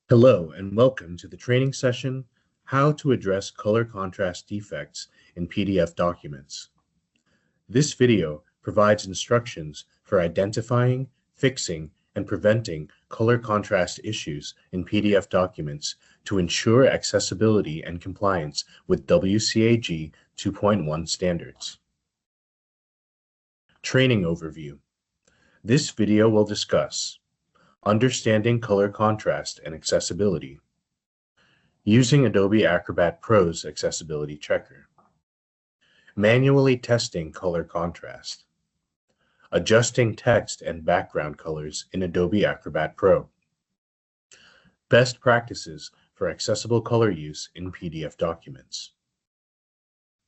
Hello and welcome to the training session, How to Address Color Contrast Defects in PDF Documents. This video provides instructions for identifying, fixing, and preventing color contrast issues in PDF documents to ensure accessibility and compliance with WCAG 2.1 standards. Training Overview. This video will discuss understanding color contrast and accessibility, using Adobe Acrobat Pro's Accessibility Checker, manually testing color contrast, adjusting text and background colors in Adobe Acrobat Pro, best practices for accessible color use in PDF documents.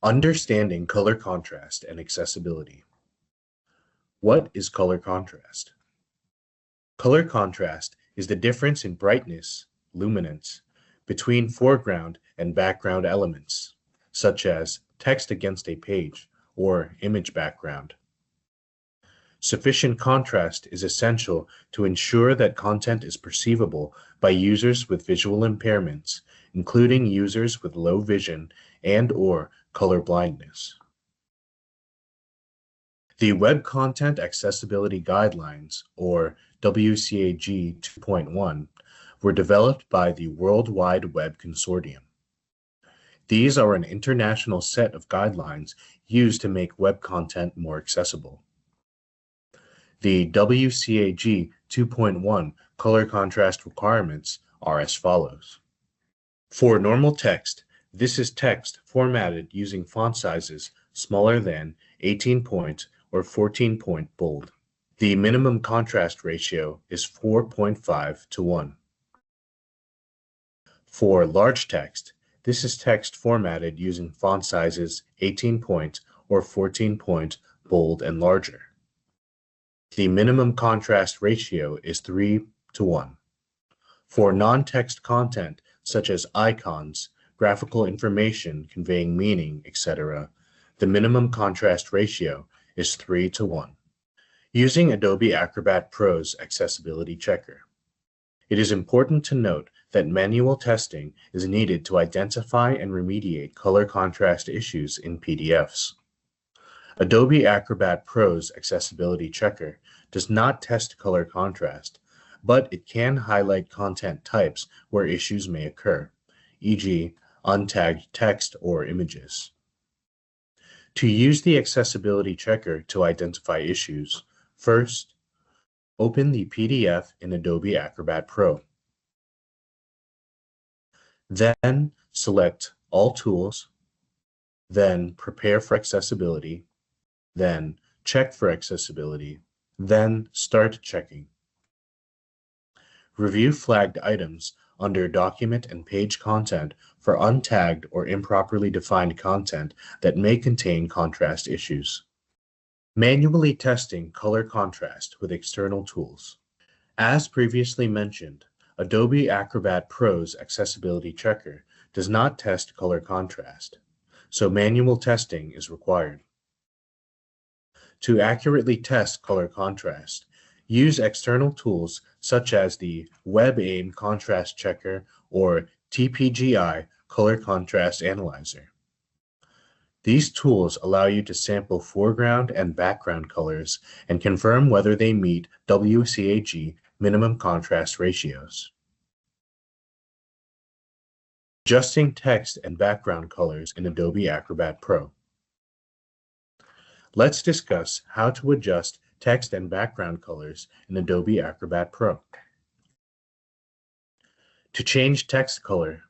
Understanding color contrast and accessibility. What is color contrast? Color contrast is the difference in brightness, luminance, between foreground and background elements, such as text against a page or image background. Sufficient contrast is essential to ensure that content is perceivable by users with visual impairments, including users with low vision and/or color blindness. The Web Content Accessibility Guidelines, or WCAG 2.1, were developed by the World Wide Web Consortium. These are an international set of guidelines used to make web content more accessible. The WCAG 2.1 color contrast requirements are as follows. For normal text, this is text formatted using font sizes smaller than 18 point or 14-point bold. The minimum contrast ratio is 4.5 to 1. For large text, this is text formatted using font sizes 18-point or 14-point bold and larger. The minimum contrast ratio is 3 to 1. For non-text content, such as icons, graphical information conveying meaning, etc., the minimum contrast ratio is 3 to 1. Using Adobe Acrobat Pro's Accessibility Checker. It is important to note that manual testing is needed to identify and remediate color contrast issues in PDFs. Adobe Acrobat Pro's Accessibility Checker does not test color contrast, but it can highlight content types where issues may occur, e.g., untagged text or images. To use the Accessibility Checker to identify issues, first, open the PDF in Adobe Acrobat Pro. Then select All Tools, then Prepare for Accessibility, then Check for Accessibility, then Start Checking. Review flagged items under Document and Page Content for untagged or improperly defined content that may contain contrast issues. Manually testing color contrast with external tools. As previously mentioned, Adobe Acrobat Pro's Accessibility Checker does not test color contrast, so manual testing is required. To accurately test color contrast, use external tools such as the WebAIM Contrast Checker or TPGI Color Contrast Analyzer. These tools allow you to sample foreground and background colors and confirm whether they meet WCAG minimum contrast ratios. Adjusting text and background colors in Adobe Acrobat Pro. Let's discuss how to adjust text and background colors in Adobe Acrobat Pro. To change text color,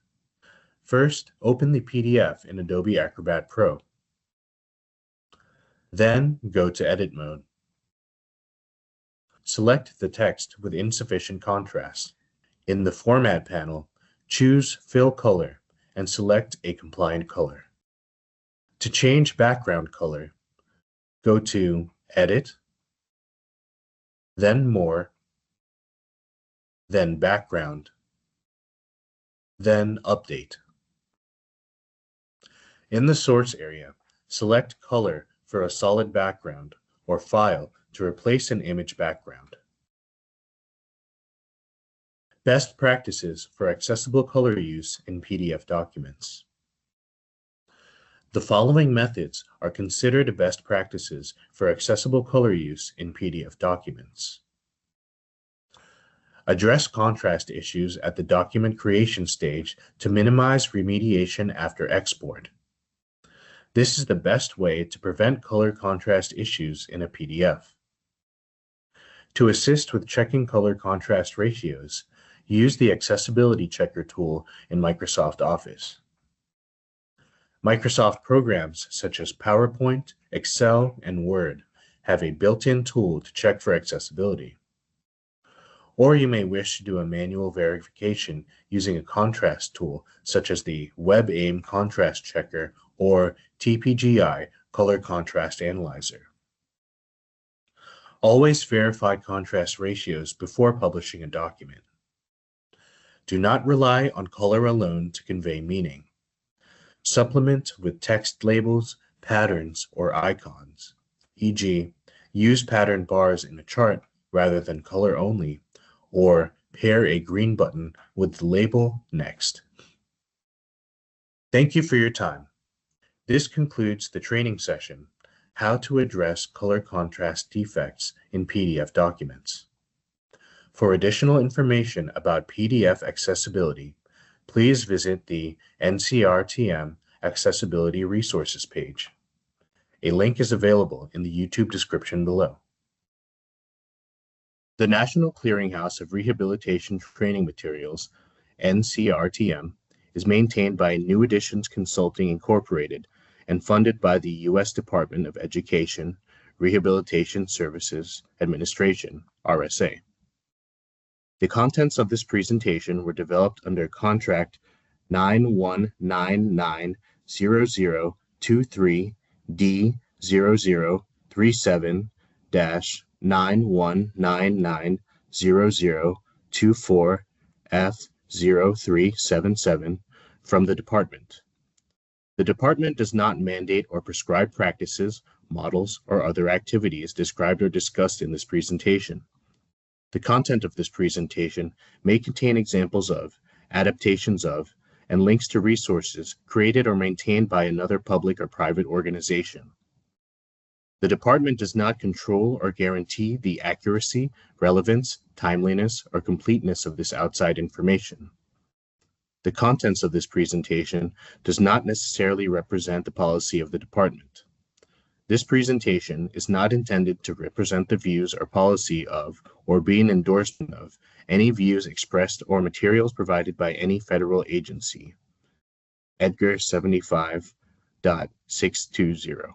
first open the PDF in Adobe Acrobat Pro. Then go to Edit mode. Select the text with insufficient contrast. In the Format panel, choose Fill Color and select a compliant color. To change background color, go to Edit, then More, then Background, then Update. In the source area, select Color for a solid background or File to replace an image background. Best practices for accessible color use in PDF documents. The following methods are considered best practices for accessible color use in PDF documents. Address contrast issues at the document creation stage to minimize remediation after export. This is the best way to prevent color contrast issues in a PDF. To assist with checking color contrast ratios, use the Accessibility Checker tool in Microsoft Office. Microsoft programs such as PowerPoint, Excel, and Word have a built-in tool to check for accessibility. Or you may wish to do a manual verification using a contrast tool such as the WebAIM Contrast Checker or TPGI Color Contrast Analyzer. Always verify contrast ratios before publishing a document. Do not rely on color alone to convey meaning. Supplement with text labels, patterns, or icons, e.g., use pattern bars in a chart rather than color only, or pair a green button with the label Next. Thank you for your time. This concludes the training session, How to Address Color Contrast Defects in PDF Documents. For additional information about PDF accessibility, please visit the NCRTM Accessibility Resources page. A link is available in the YouTube description below. The National Clearinghouse of Rehabilitation Training Materials, NCRTM, is maintained by New Editions Consulting Incorporated and funded by the U.S. Department of Education, Rehabilitation Services Administration, RSA. The contents of this presentation were developed under Contract 91990037-91990024F0377 from the Department. The Department does not mandate or prescribe practices, models, or other activities described or discussed in this presentation. The content of this presentation may contain examples of, adaptations of, and links to resources created or maintained by another public or private organization. The Department does not control or guarantee the accuracy, relevance, timeliness, or completeness of this outside information. The contents of this presentation does not necessarily represent the policy of the Department. This presentation is not intended to represent the views or policy of, or be an endorsement of, any views expressed or materials provided by any federal agency. Edgar 75.620